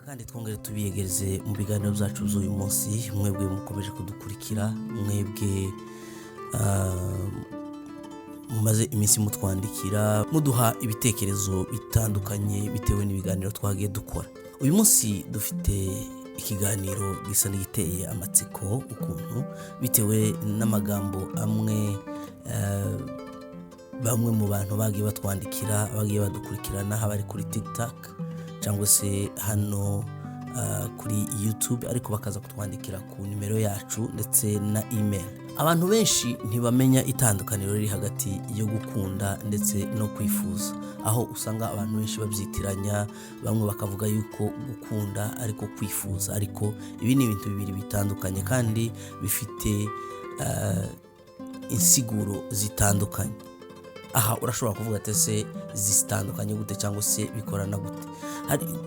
kandi twongere tubiyegereze mu biganiro byacu by'uyu munsi. Mwebwe mukomeje kudukurikira, mwebwe mumaze iminsi mutwandikira muduha ibitekerezo bitandukanye bitewe n'ibiganiro twagiye dukora. Uyu munsi dufite ikiganiro gisa n'igiteye amatsiko ukuntu bitewe n'amagambo amwe bamwe mu bantu bagiye batwandikira, bagiye badukurikirana haba ari kuri TikTok cyangwa se hano kuri YouTube, ariko bakaza kutwandikira ku nimero yacu ndetse na email. Abantu benshi ntibamenya itandukaniro riri hagati yo gukunda ndetse no kwifuza, aho usanga abantu benshi babyitiranya. Bamwe bakavuga yuko gukunda ariko kwifuza, ariko ibi ni ibintu bibiri bitandukanye kandi bifite insiguro zitandukanye. Aha urashobora kuvuga ati se zitandukanye gute cyangwa se bikorana gute?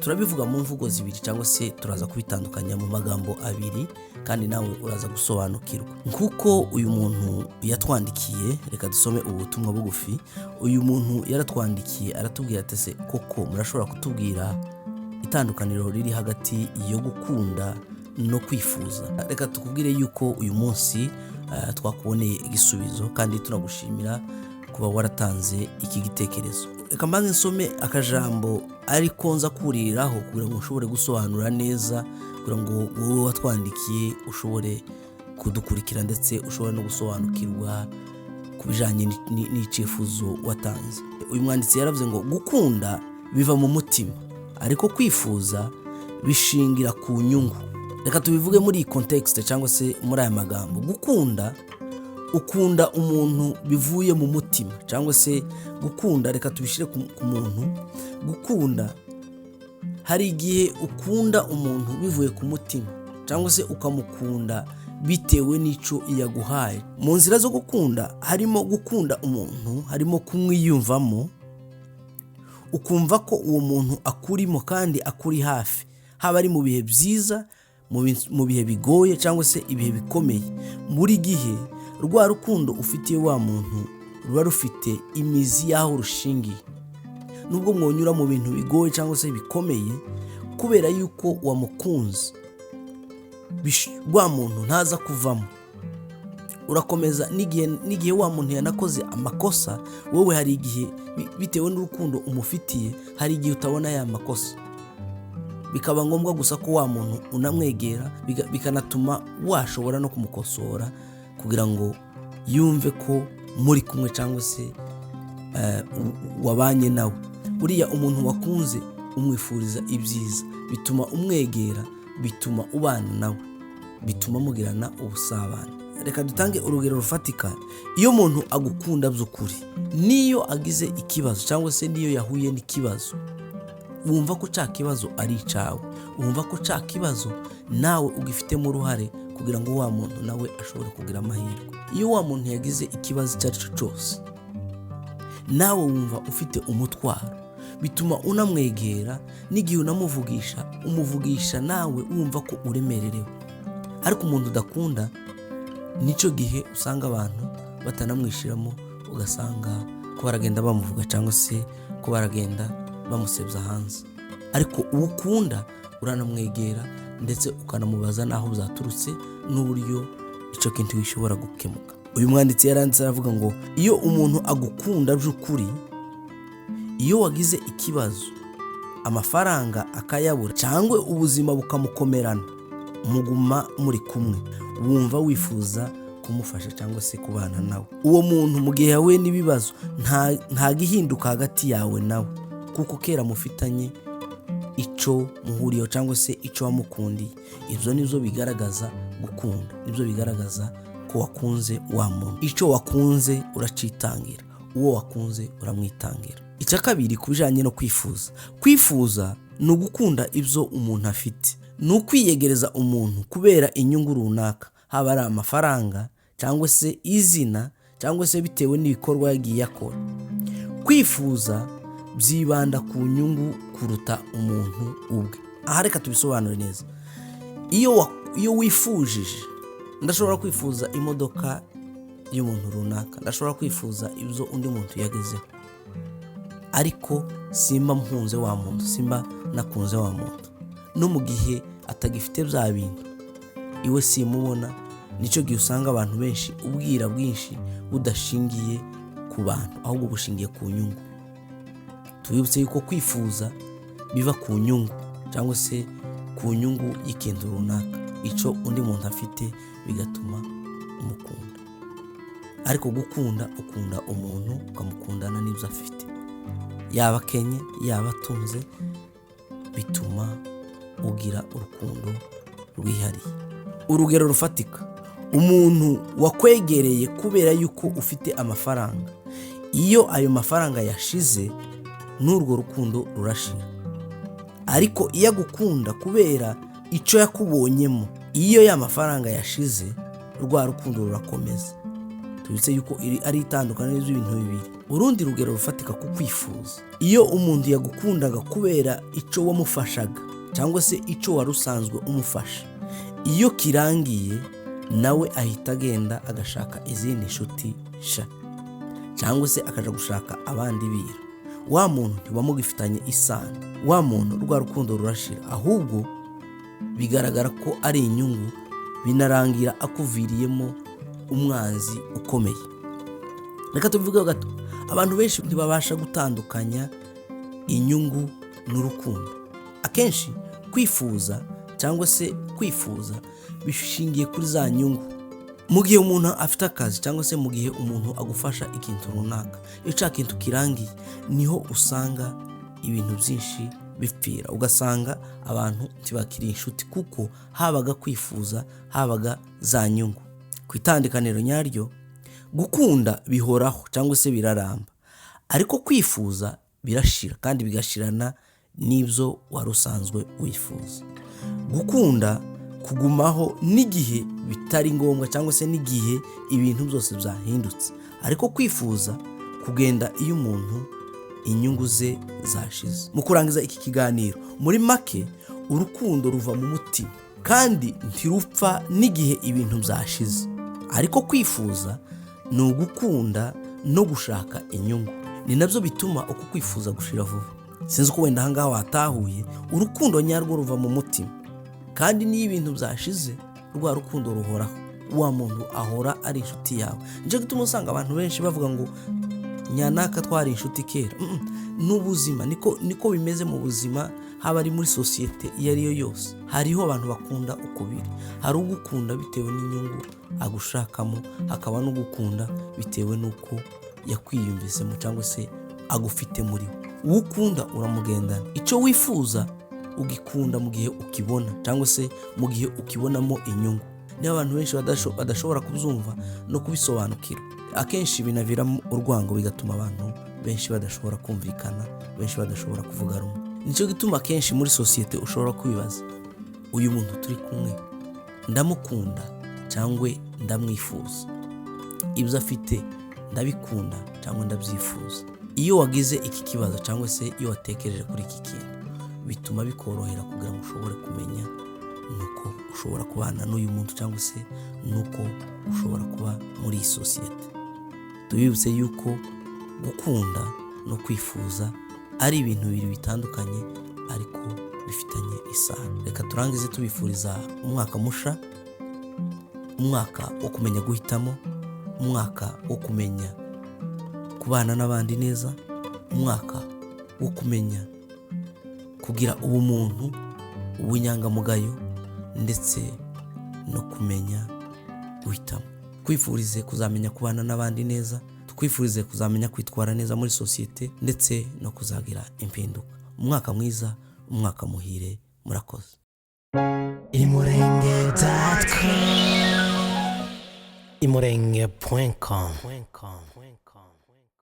Turabivuga mu mvugo zibiri cyangwa se turaza kubitandukanya mu magambo abiri, kandi nawe uraza gusobanukirwa. Nkuko uyu muntu yatwandikiye, reka dusome ubutumwa bugufi. Uyu muntu yaratwandikiye aratubwira ati se koko murashobora kutubwira itandukaniro riri hagati yo gukunda no kwifuza? Reka tukubwire yuko uyu munsi twakuboneye igisubizo kandi tunagushimira kuba waratanze iki gitekerezo. Reka mbanze nsome akajambo ariko nza kuriraho kugira ngo ushobore gusobanura neza, kugira ngo wowe watwandikiye ushobore kudukurikira ndetse ushobore no gusobanukirwa ku bijanye n'icyifuzo watanze. Uyu mwanditsi yaravuze ngo gukunda biva mu mutima, ariko kwifuza bishingira ku nyungu. Reka tubivuge muri iyi context cyangwa se muri aya magambo. Gukunda, ukunda umuntu bivuye mu mutima, cyangwa se gukunda, reka tubishire ku muntu. Gukunda, hari igihe ukunda umuntu bivuye ku mutima cyangwa se ukamukunda bitewe n'ico yaguhaye. Mu nzira zo gukunda harimo gukunda umuntu, harimo kumwiyumvamo, ukumva ko uwo muntu akurimo kandi akuri hafi, haba ari mu bihe byiza, mu bihe bigoye cyangwa se ibihe bikomeye. Muri gihe rwa rukundo ufitiye wa muntu ruba rufite imizi yaho rushingiye. Nubwo mwonyura mu bintu bigoye cyangwa se bikomeye, kubera yuko wamukunze, wa muntu ntaza kuvamo. Urakomeza n'igihe wa muntu yanakoze amakosa, wowe hari igihe bitewe n'urukundo umufitiye, hari igihe utabona ya makosa, bikaba ngombwa gusa ko wa muntu unamwegera, bikanatuma washobora no kumukosora kugira ngo yumve ko muri kumwe cyangwa se wabanye nawe. Buriya umuntu wakunze umwifuriza ibyiza, bituma umwegera, bituma ubana nawe, bituma mugirana ubusabane. Reka dutange urugero rufatika. Iyo umuntu agukunda by'ukuri, niyo agize ikibazo cyangwa se niyo yahuye n'ikibazo, wumva ko cya kibazo ari icawe, wumva ko cya kibazo nawe ugifitemo uruhare kugira ngo wa muntu nawe ashobore kugira amahirwe. Iyo wa muntu yagize ikibazo icyo ari cyo cyose, nawe wumva ufite umutwaro, bituma unamwegera. N'igihe umuvugisha nawe wumva ko uremererewe. Ariko umuntu udakunda, nicyo gihe usanga abantu batanamwishiramo, ugasanga ko baragenda bamuvuga cyangwa se ko baragenda bamusebya hanze. Ariko uwo ukunda uranamwegera ndetse ukanamubaza naho byaturutse n'uburyo icyo kintu gishobora gukemuka. Uyu mwanditsi yaranditse aravuga ngo iyo umuntu agukunda by'ukuri, iyo wagize ikibazo, amafaranga akayabura cyangwa ubuzima bukamukomerana, muguma muri kumwe, wumva wifuza kumufasha cyangwa se kubana nawe. Uwo muntu mu gihe yahuye n'ibibazo, nta gihinduka hagati yawe nawe, kuko kera mufitanye ico muhuriyeho cyangwa se ico wamukundiye. Ibyo nibyo bigaragaza gukunda, nibyo bigaragaza ko wakunze wa muntu. Ico wakunze uracitangira, uwo wakunze uramwitangira. Icya kabiri, ku bijanye no kwifuza. Kwifuza ni ugukunda ibyo umuntu afite, ni ukwiyegereza umuntu kubera inyungu runaka, haba ari amafaranga cyangwa se izina cyangwa se bitewe n'ibikorwa yagiye akora. Kwifuza byibanda ku nyungu kuruta umuntu ubwe. Aha reka tubisobanure neza. Iyo wifujije, ndashobora kwifuza imodoka y'umuntu runaka, ndashobora kwifuza ibyo undi muntu yagezeho, ariko simba mpunze wa muntu, simba nakunze wa muntu. no mu gihe atagifite bya bintu iwe simubona. Nicyo gihe usanga abantu benshi ubwira bwinshi budashingiye ku bantu ahubwo bushingiye ku nyungu. Tubibutse yuko kwifuza biva ku nyungu cyangwa se ku nyungu y'ikintu runaka, icyo undi muntu afite bigatuma umukunda. Ariko gukunda, ukunda umuntu ukamukundana n'ibyo afite, yaba akenye yaba atunze, bituma ugira urukundo rwihariye. Urugero rufatika, umuntu wakwegereye kubera yuko ufite amafaranga, iyo ayo mafaranga yashize n'urwo rukundo rurashira. Ariko iyo agukunda kubera icyo yakubonyemo, iyo ya mafaranga yashize rwa rukundo rurakomeza. Tubitse yuko ari itandukanye ry'ibintu bibiri. Urundi rugero rufatika ku kwifuza, iyo umuntu yagukundaga kubera icyo wamufashaga cyangwa se icyo wari usanzwe umufasha, iyo kirangiye nawe ahita agenda agashaka izindi nshuti sha, cyangwa se akaja gushaka abandi bira. Wa muntu ntibamugifitanye isano, wa muntu rwa rukundo rurashira, ahubwo bigaragara ko ari inyungu, binarangira akuviriyemo umwanzi ukomeye. Reka tubivugeho gato, abantu benshi ntibabasha gutandukanya inyungu n'urukundo. Akenshi kwifuza cyangwa se kwifuza bishingiye kuri za nyungu. Mu gihe umuntu afite akazi cyangwa se mu gihe umuntu agufasha ikintu runaka, iyo cya kintu kirangiye niho usanga ibintu byinshi bipfira, ugasanga abantu ntibakiri inshuti kuko habaga kwifuza, habaga za nyungu. Ku itandukaniro nyaryo, gukunda bihoraho cyangwa se biraramba, ariko kwifuza birashira kandi bigashirana n'ibyo wari usanzwe wifuza. Gukunda kugumaho n'igihe bitari ngombwa cyangwa se n'igihe ibintu byose byahindutse, ariko kwifuza kugenda iyo umuntu inyungu ze zashize. Mu kurangiza iki kiganiro, muri make, urukundo ruva mu mutima kandi ntirupfa n'igihe ibintu byashize, ariko kwifuza ni ugukunda no gushaka inyungu. Ni nabyo bituma uko kwifuza gushira vuba. Sinzi ko wenda ahangaha watahuye, urukundo nyarwo ruva mu mutima, kandi niyo ibintu byashize rwa rukundo ruhoraho, wa muntu ahora ari inshuti yawe. Nje gutuma usanga abantu benshi bavuga ngo nyanaka twari inshuti kera. N'ubuzima niko bimeze mu buzima, haba ari muri sosiyete iyo ari yo yose. Hariho abantu bakunda uko biri, hari ugukunda bitewe n'inyungu agushakamo, hakaba no gukunda bitewe n'uko yakwiyumvisemo cyangwa se agufite muri we. Uwo ukunda uramugendana, icyo wifuza ugikunda mu gihe ukibona cyangwa se mu gihe ukibonamo inyungu. Niyo abantu benshi badashobora kubyumva no kubisobanukira, akenshi binaviramo urwango, bigatuma abantu benshi badashobora kumvikana, benshi badashobora kuvuga rumwe. Nicyo gituma akenshi muri sosiyete ushobora kwibaza, uyu muntu turi kumwe ndamukunda cyangwa ndamwifuza? Ibyo afite ndabikunda cyangwa ndabyifuza? Iyo wagize iki kibazo cyangwa se iyo watekereje kuri iki kintu, bituma bikorohera kugira ngo ushobore kumenya nuko ushobora kubana n'uyu muntu cyangwa se nuko ushobora kuba muri iyi sosiyete. Tubibutse yuko gukunda no kwifuza ari ibintu bibiri bitandukanye ariko bifitanye isano. Reka turangize tubifuriza umwaka musha, umwaka wo kumenya guhitamo, umwaka wo kumenya kubana n'abandi neza, umwaka wo kumenya kugira ubumuntu, ubunyangamugayo ndetse no kumenya guhitamo. Twifurize kuzamenya kubana n'abandi neza, twifurize kuzamenya kwitwara neza muri sosiyete ndetse no kuzagira impinduka. Umwaka mwiza, umwaka muhire, murakoze. imurenge.com